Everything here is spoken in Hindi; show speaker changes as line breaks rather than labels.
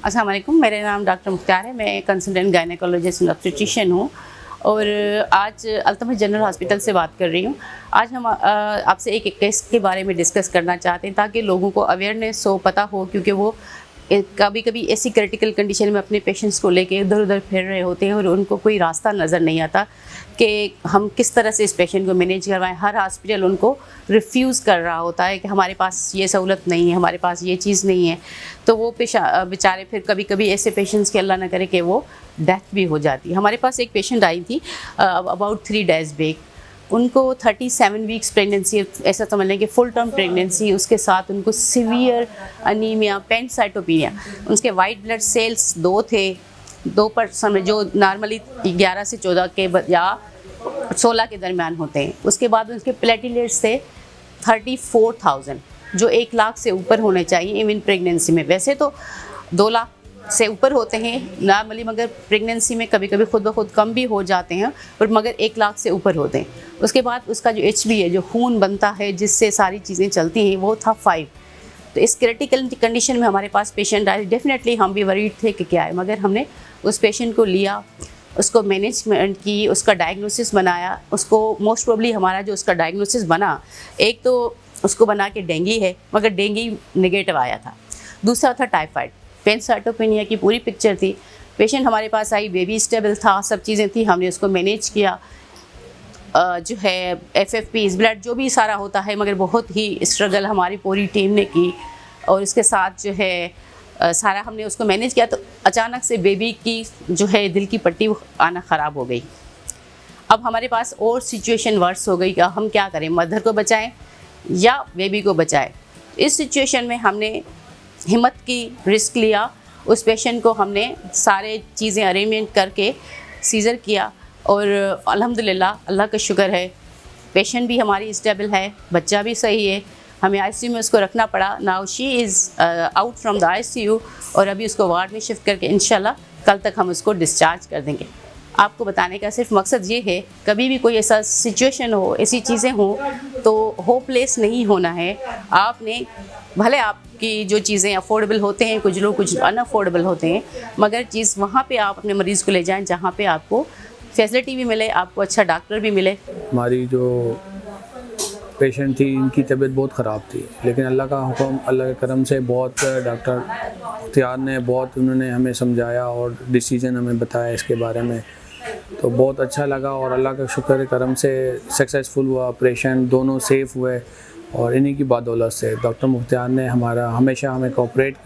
अस्सलाम वालेकुम, मेरा नाम डॉक्टर मुख्तार है। मैं कंसल्टेंट गायनेकोलॉजिस्ट एंड ऑब्स्टेट्रिशियन हूँ और आज अल्तमश जनरल हॉस्पिटल से बात कर रही हूँ। आज हम आपसे एक केस के बारे में डिस्कस करना चाहते हैं ताकि लोगों को अवेयरनेस हो, पता हो, क्योंकि वो कभी कभी ऐसी क्रिटिकल कंडीशन में अपने पेशेंट्स को लेके इधर उधर फिर रहे होते हैं और उनको कोई रास्ता नज़र नहीं आता कि हम किस तरह से इस पेशेंट को मैनेज करवाएं। हर हॉस्पिटल उनको रिफ्यूज़ कर रहा होता है कि हमारे पास ये सहूलत नहीं है, हमारे पास ये चीज़ नहीं है। तो वो बेचारे फिर कभी कभी ऐसे पेशेंट्स के अल्लाह ना करे कि वो डेथ भी हो जाती है। हमारे पास एक पेशेंट आई थी अबाउट 3 days बैक। उनको 37 वीक्स प्रेगनेंसी, ऐसा समझ लें कि फुल टर्म प्रेगनेंसी, उसके साथ उनको सीवियर अनीमिया, पैनसाइटोपिनिया, उसके वाइट ब्लड सेल्स 2 थे, 2% जो नॉर्मली 11 से 14 के या 16 के दरमियान होते हैं। उसके बाद उनके प्लेटिलेट्स थे 34,000 जो 1 लाख से ऊपर होने चाहिए इवन प्रेगनेंसी में। वैसे तो 2 लाख से ऊपर होते हैं नॉर्मली, मगर प्रेगनेंसी में कभी कभी खुद ब खुद कम भी हो जाते हैं, पर मगर 1 लाख से ऊपर होते हैं। उसके बाद उसका जो HB है, जो खून बनता है जिससे सारी चीज़ें चलती हैं, वो था 5। तो इस क्रिटिकल कंडीशन में हमारे पास पेशेंट आए। डेफिनेटली हम भी वरीड थे कि क्या है, मगर हमने उस पेशेंट को लिया, उसको मैनेजमेंट की, उसका डायग्नोसिस बनाया। उसको मोस्ट प्रोबेबली हमारा जो उसका डायग्नोसिस बना, एक तो उसको बना के डेंगू है, मगर डेंगू नेगेटिव आया था। दूसरा था टाइफाइड, पैनसाइटोपिनिया की पूरी पिक्चर थी। पेशेंट हमारे पास आई, बेबी स्टेबल था, सब चीज़ें थी, हमने उसको मैनेज किया। जो है FFPs, ब्लड जो भी सारा होता है, मगर बहुत ही स्ट्रगल हमारी पूरी टीम ने की और इसके साथ जो है सारा हमने उसको मैनेज किया। तो अचानक से बेबी की जो है दिल की पट्टी आना ख़राब हो गई। अब हमारे पास और सिचुएशन वर्स हो गई कि हम क्या करें, मदर को बचाएं या बेबी को बचाएं। इस सिचुएशन में हमने हिम्मत की रिस्क लिया। उस पेशेंट को हमने सारे चीज़ें अरेंजमेंट करके सीज़र किया और अल्हम्दुलिल्लाह, अल्लाह का शुक्र है, पेशेंट भी हमारी स्टेबल है, बच्चा भी सही है। हमें ICU में उसको रखना पड़ा। Now she is out from the ICU और अभी उसको वार्ड में शिफ्ट करके इंशाल्लाह कल तक हम उसको डिस्चार्ज कर देंगे। आपको बताने का सिर्फ मकसद ये है, कभी भी कोई ऐसा सिचुएशन हो, ऐसी चीज़ें हो, तो होपलेस नहीं होना है। आपने भले आपकी जो चीज़ें अफोर्डेबल होते हैं, कुछ लोग कुछ अनअफोर्डेबल होते हैं, मगर चीज़ वहाँ पे आप अपने मरीज़ को ले जाएं जहाँ पे आपको फैसिलिटी भी मिले, आपको अच्छा डॉक्टर भी मिले।
हमारी जो पेशेंट थी, इनकी तबीयत बहुत ख़राब थी, लेकिन अल्लाह का हुक्म, अल्लाह के करम से बहुत डॉक्टर मुख्तार ने बहुत उन्होंने हमें समझाया और डिसीजन हमें बताया इसके बारे में, तो बहुत अच्छा लगा और अल्लाह का शुक्र करम से सक्सेसफुल हुआ ऑपरेशन, दोनों सेफ़ हुए और इन्हीं की बदौलत से डॉक्टर मुख्तार ने हमारा हमेशा हमें कोऑपरेट